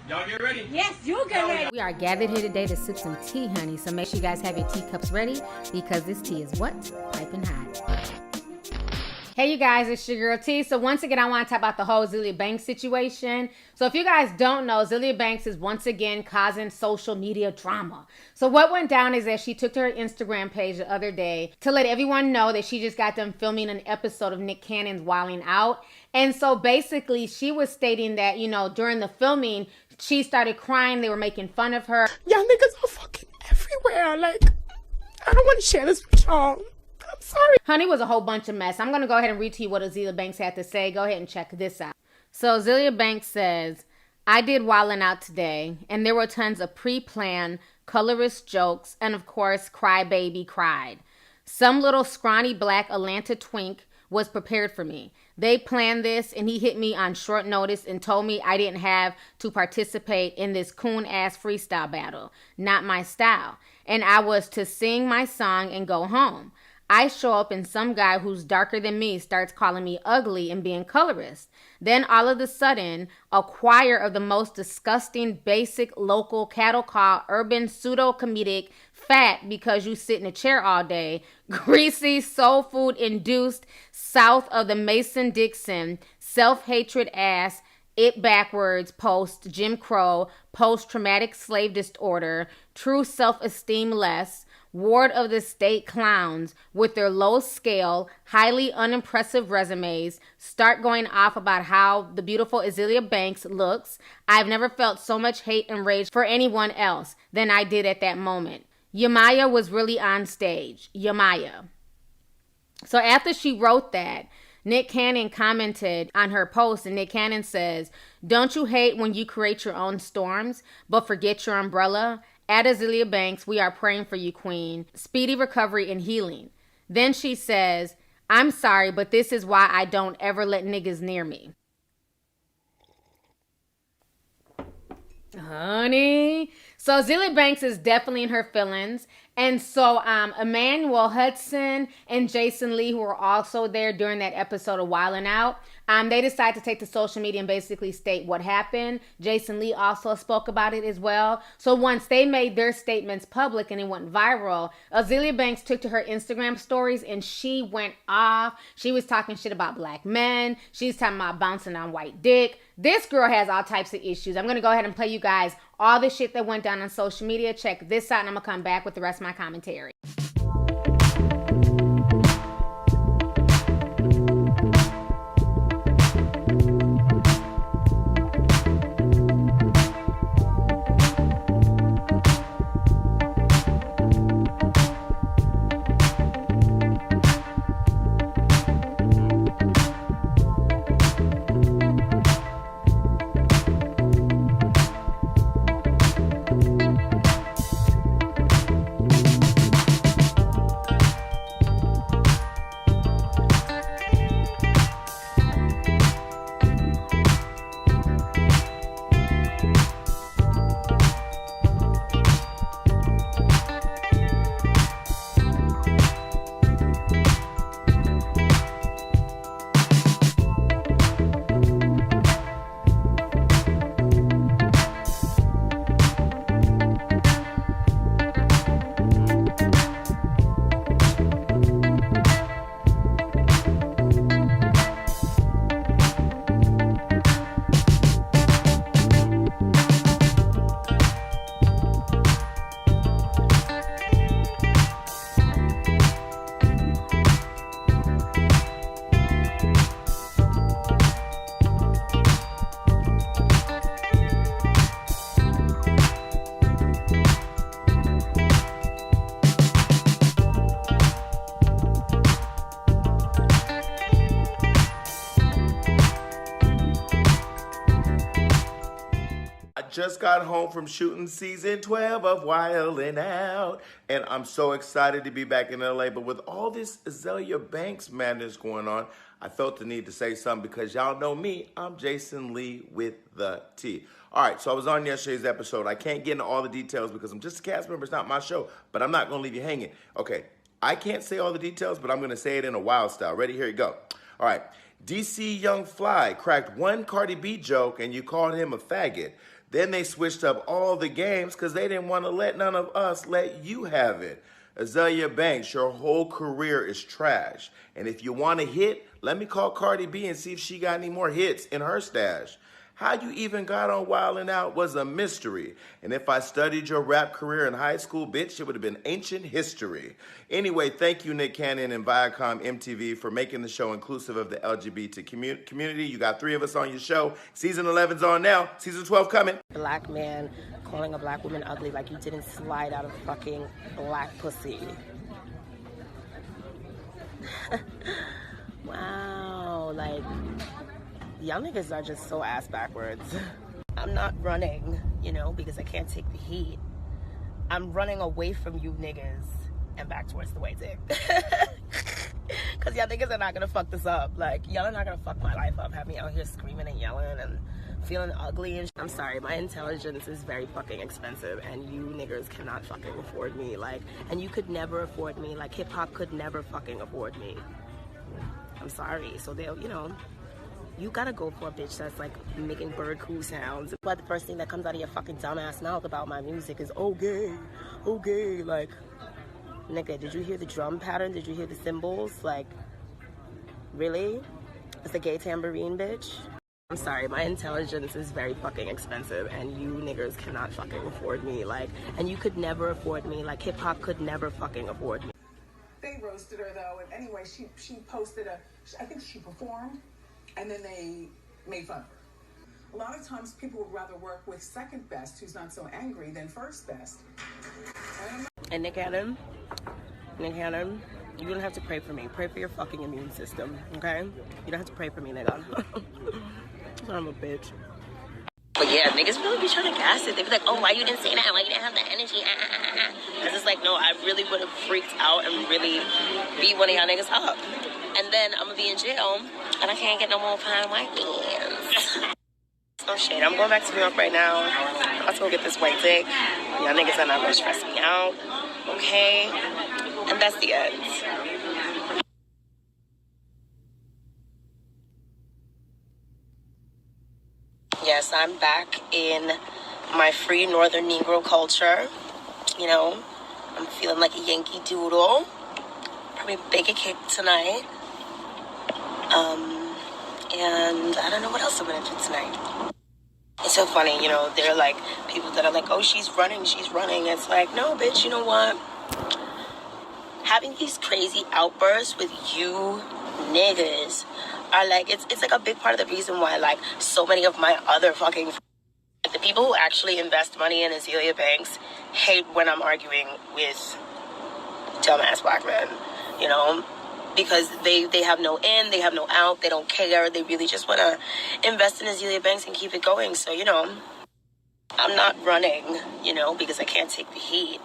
Y'all get ready? Yes, you get ready. We are gathered here today to sip some tea, honey. So make sure you guys have your teacups ready because this tea is what? Piping hot. Hey, you guys, it's your girl T. So once again, I want to talk about the whole Azealia Banks situation. So if you guys don't know, Azealia Banks is once again causing social media drama. So what went down is that she took to her Instagram page the other day to let everyone know that she just got done filming an episode of Nick Cannon's Wilding Out. And so basically she was stating that, you know, during the filming, she started crying. They were making fun of her. Y'all niggas are fucking everywhere. Like, I don't want to share this with y'all. I'm sorry. Honey, was a whole bunch of mess. I'm going to go ahead and read to you what Azealia Banks had to say. Go ahead and check this out. So Azealia Banks says, I did Wildin' Out today, and there were tons of pre-planned, colorist jokes, and of course, Cry Baby cried. Some little scrawny black Atlanta twink was prepared for me. They planned this, and he hit me on short notice and told me I didn't have to participate in this coon-ass freestyle battle. Not my style. And I was to sing my song and go home. I show up and some guy who's darker than me starts calling me ugly and being colorist. Then all of a sudden, a choir of the most disgusting, basic, local cattle call, urban, pseudo-comedic, fat because you sit in a chair all day, greasy, soul food induced, south of the Mason-Dixon, self-hatred ass, it backwards, post Jim Crow, post-traumatic slave disorder, true self-esteem less, ward of the state clowns with their low-scale, highly unimpressive resumes start going off about how the beautiful Azealia Banks looks. I've never felt so much hate and rage for anyone else than I did at that moment. Yamaya was really on stage. Yamaya. So after she wrote that, Nick Cannon commented on her post, and Nick Cannon says, don't you hate when you create your own storms, but forget your umbrella? At Azealia Banks, we are praying for you, queen. Speedy recovery and healing. Then she says, I'm sorry, but this is why I don't ever let niggas near me. Honey. So Azealia Banks is definitely in her feelings. And so Emmanuel Hudson and Jason Lee, who were also there during that episode of Wildin' Out, they decided to take to social media and basically state what happened. Jason Lee also spoke about it as well. So once they made their statements public and it went viral, Azealia Banks took to her Instagram stories and she went off. She was talking shit about black men. She's talking about bouncing on white dick. This girl has all types of issues. I'm going to go ahead and play you guys all the shit that went down on social media. Check this out and I'm going to come back with the rest of my commentary. Just got home from shooting season 12 of Wildin' Out, and I'm so excited to be back in LA. But with all this Azealia Banks madness going on, I felt the need to say something because y'all know me. I'm Jason Lee with the T. All right, so I was on yesterday's episode. I can't get into all the details because I'm just a cast member. It's not my show, but I'm not going to leave you hanging. Okay, I can't say all the details, but I'm going to say it in a wild style. Ready? Here you go. All right. DC Young Fly cracked one Cardi B joke and you called him a faggot. Then they switched up all the games because they didn't want to let none of us let you have it. Azealia Banks, your whole career is trash. And if you want a hit, let me call Cardi B and see if she got any more hits in her stash. How you even got on Wildin' Out was a mystery. And if I studied your rap career in high school, bitch, it would have been ancient history. Anyway, thank you, Nick Cannon and Viacom MTV, for making the show inclusive of the LGBT community. You got 3 of us on your show. Season 11's on now. Season 12 coming. Black man calling a black woman ugly like you didn't slide out of fucking black pussy. Wow, like, y'all niggas are just so ass backwards. I'm not running, you know, because I can't take the heat. I'm running away from you niggas and back towards the white dick. Because y'all niggas are not gonna fuck this up. Like, y'all are not gonna fuck my life up. Have me out here screaming and yelling and feeling ugly and I'm sorry, my intelligence is very fucking expensive and you niggers cannot fucking afford me. Like, and you could never afford me. Like, hip hop could never fucking afford me. I'm sorry. So they'll, you know, you gotta go for a bitch that's like making bird coo sounds. But the first thing that comes out of your fucking dumbass mouth about my music is, oh gay, oh gay. Like, nigga, did you hear the drum pattern? Did you hear the cymbals? Like, really? It's a gay tambourine, bitch? I'm sorry, my intelligence is very fucking expensive and you niggers cannot fucking afford me. Like, and you could never afford me. Like, hip hop could never fucking afford me. They roasted her though, and anyway, she posted I think she performed, and then they made fun of her. A lot of times people would rather work with second best, who's not so angry, than first best. And Nick Cannon, you don't have to pray for me. Pray for your fucking immune system, okay? You don't have to pray for me, nigga. I'm a bitch. But yeah, niggas really be trying to gas it. They be like, oh, why you didn't say that? Why you didn't have the energy? I was like, no, I really would have freaked out and really beat one of y'all niggas up. And then I'm gonna be in jail and I can't get no more fine white beans. No shade. I'm going back to New York right now. I'm about to go get this white dick. Y'all niggas are not gonna stress me out. Okay? And that's the end. Yes, I'm back in my free Northern Negro culture. You know, I'm feeling like a Yankee Doodle. Probably bake a cake tonight. And I don't know what else I'm gonna do tonight. It's so funny, you know, they're like, people that are like, oh, she's running. It's like, no, bitch, you know what? Having these crazy outbursts with you niggas are like, it's like a big part of the reason why, like, so many of my other fucking, like, the people who actually invest money in Azealia Banks hate when I'm arguing with dumbass black men, you know, because they have no in, they have no out, they don't care, they really just want to invest in Azealia Banks and keep it going. So, you know, I'm not running, you know, because I can't take the heat.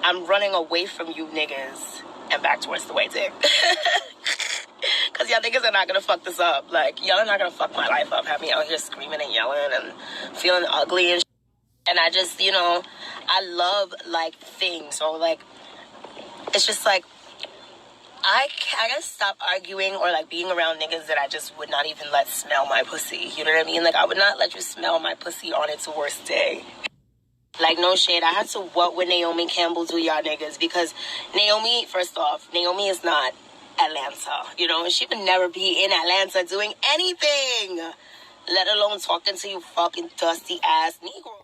I'm running away from you niggas and back towards the white dick. Because y'all niggas are not going to fuck this up. Like, y'all are not going to fuck my life up. Have me out here screaming and yelling and feeling ugly and and I just, you know, I love, like, things. So, like, it's just, like, I gotta stop arguing or, like, being around niggas that I just would not even let smell my pussy. You know what I mean? Like, I would not let you smell my pussy on its worst day. Like, no shade. I had to what would Naomi Campbell do, y'all niggas? Because Naomi, first off, Naomi is not Atlanta. You know, she would never be in Atlanta doing anything, let alone talking to you fucking dusty ass Negro.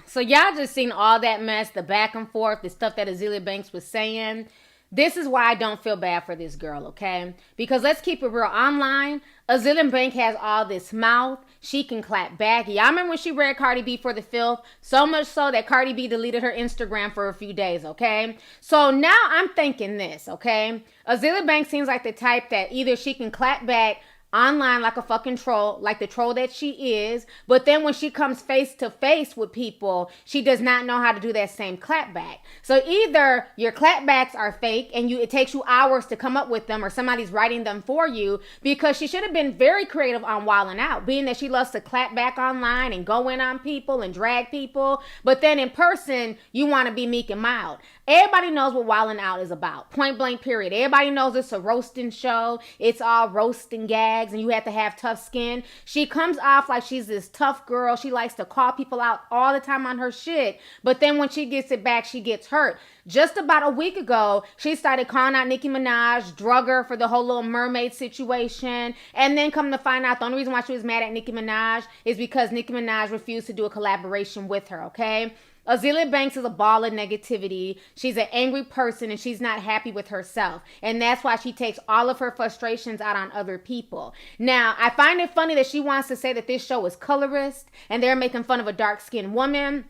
So y'all just seen all that mess, the back and forth, the stuff that Azealia Banks was saying. This is why I don't feel bad for this girl, okay? Because let's keep it real. Online, Azealia Banks has all this mouth. She can clap back. Y'all remember when she read Cardi B for the filth? So much so that Cardi B deleted her Instagram for a few days, okay? So now I'm thinking this, okay? Azealia Banks seems like the type that either she can clap back online like a fucking troll, like the troll that she is. But then when she comes face to face with people, she does not know how to do that same clapback. So either your clapbacks are fake and it takes you hours to come up with them, or somebody's writing them for you, because she should have been very creative on Wildin' Out, being that she loves to clap back online and go in on people and drag people. But then in person, you want to be meek and mild. Everybody knows what Wildin' Out is about. Point blank, period. Everybody knows it's a roasting show. It's all roasting gags and you have to have tough skin. She comes off like she's this tough girl. She likes to call people out all the time on her shit. But then when she gets it back, she gets hurt. Just about a week ago, she started calling out Nicki Minaj, drug her for the whole Little Mermaid situation. And then come to find out the only reason why she was mad at Nicki Minaj is because Nicki Minaj refused to do a collaboration with her, okay? Azealia Banks is a ball of negativity. She's an angry person and she's not happy with herself. And that's why she takes all of her frustrations out on other people. Now, I find it funny that she wants to say that this show is colorist and they're making fun of a dark-skinned woman.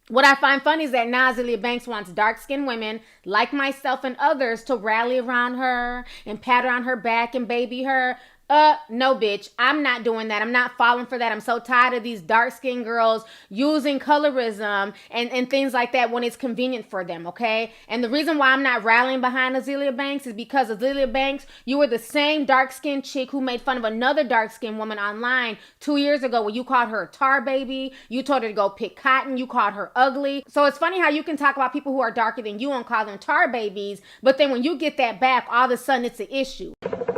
What I find funny is that now Azealia Banks wants dark-skinned women like myself and others to rally around her and pat her on her back and baby her. No, bitch. I'm not doing that. I'm not falling for that. I'm so tired of these dark-skinned girls using colorism and things like that when it's convenient for them, okay? And the reason why I'm not rallying behind Azealia Banks is because Azealia Banks, you were the same dark-skinned chick who made fun of another dark-skinned woman online 2 years ago when you called her a tar baby. You told her to go pick cotton. You called her ugly. So it's funny how you can talk about people who are darker than you and call them tar babies, but then when you get that back, all of a sudden it's an issue.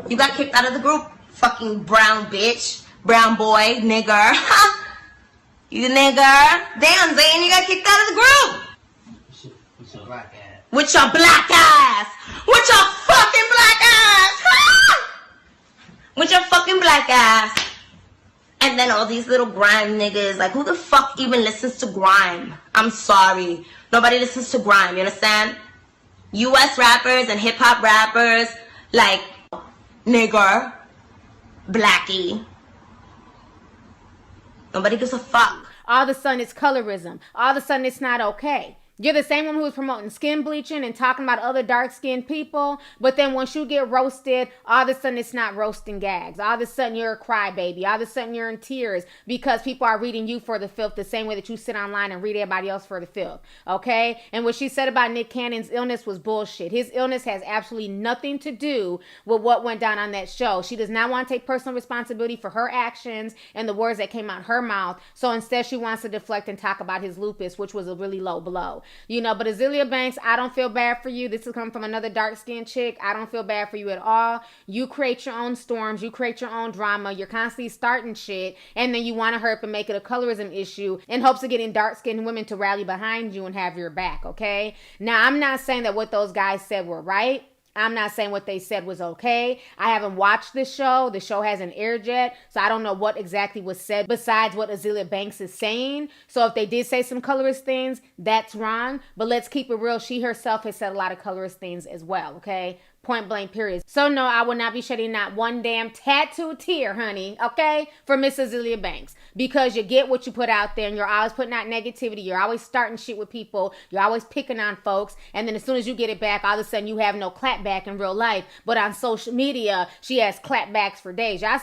You got kicked out of the group. Fucking brown bitch, brown boy, nigger. You nigger. Damn, Zane, you got kicked out of the group. With your black ass. With your black ass. With your fucking black ass. With your fucking black ass. And then all these little grime niggas, like who the fuck even listens to grime? I'm sorry. Nobody listens to grime, you understand? US rappers and hip hop rappers, like nigger. Blackie. Nobody gives a fuck. All of a sudden it's colorism. All of a sudden it's not okay. You're the same one who was promoting skin bleaching and talking about other dark-skinned people, but then once you get roasted, all of a sudden it's not roasting gags. All of a sudden you're a crybaby. All of a sudden you're in tears because people are reading you for the filth the same way that you sit online and read everybody else for the filth, okay? And what she said about Nick Cannon's illness was bullshit. His illness has absolutely nothing to do with what went down on that show. She does not want to take personal responsibility for her actions and the words that came out her mouth, so instead she wants to deflect and talk about his lupus, which was a really low blow. You know, but Azealia Banks, I don't feel bad for you. This is coming from another dark-skinned chick. I don't feel bad for you at all. You create your own storms. You create your own drama. You're constantly starting shit. And then you want to hurry up and make it a colorism issue in hopes of getting dark-skinned women to rally behind you and have your back, okay? Now, I'm not saying that what those guys said were right. I'm not saying what they said was okay. I haven't watched this show. The show hasn't aired yet, so I don't know what exactly was said besides what Azealia Banks is saying. So if they did say some colorist things, that's wrong. But let's keep it real. She herself has said a lot of colorist things as well, okay? Point blank, period. So no, I will not be shedding not one damn tattoo tear, honey, okay, for Miss Azealia Banks. Because you get what you put out there and you're always putting out negativity. You're always starting shit with people. You're always picking on folks. And then as soon as you get it back, all of a sudden you have no clapback in real life. But on social media, she has clapbacks for days. Y'all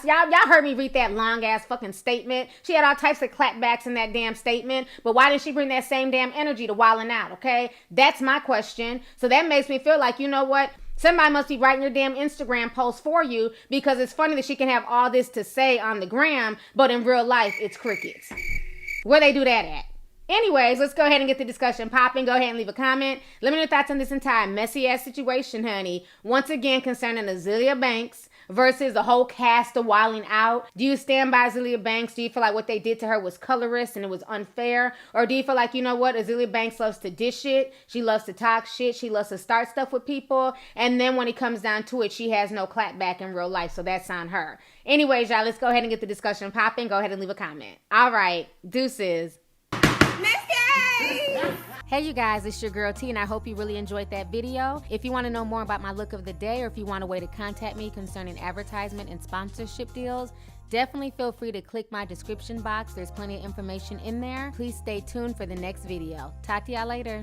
heard me read that long ass fucking statement. She had all types of clapbacks in that damn statement. But why didn't she bring that same damn energy to Wildin' Out, okay? That's my question. So that makes me feel like, you know what? Somebody must be writing your damn Instagram post for you, because it's funny that she can have all this to say on the gram, but in real life, it's crickets. Where they do that at? Anyways, let's go ahead and get the discussion popping. Go ahead and leave a comment. Let me know your thoughts on this entire messy-ass situation, honey. Once again, concerning Azealia Banks versus the whole cast of Wildin' Out. Do you stand by Azealia Banks? Do you feel like what they did to her was colorist and it was unfair? Or do you feel like, you know what, Azealia Banks loves to dish it, she loves to talk shit, she loves to start stuff with people, and then when it comes down to it, she has no clapback in real life, so that's on her. Anyways, y'all, let's go ahead and get the discussion popping. Go ahead and leave a comment. All right, deuces. Hey you guys, it's your girl T, and I hope you really enjoyed that video. If you want to know more about my look of the day, or if you want a way to contact me concerning advertisement and sponsorship deals, definitely feel free to click my description box. There's plenty of information in there. Please stay tuned for the next video. Talk to y'all later.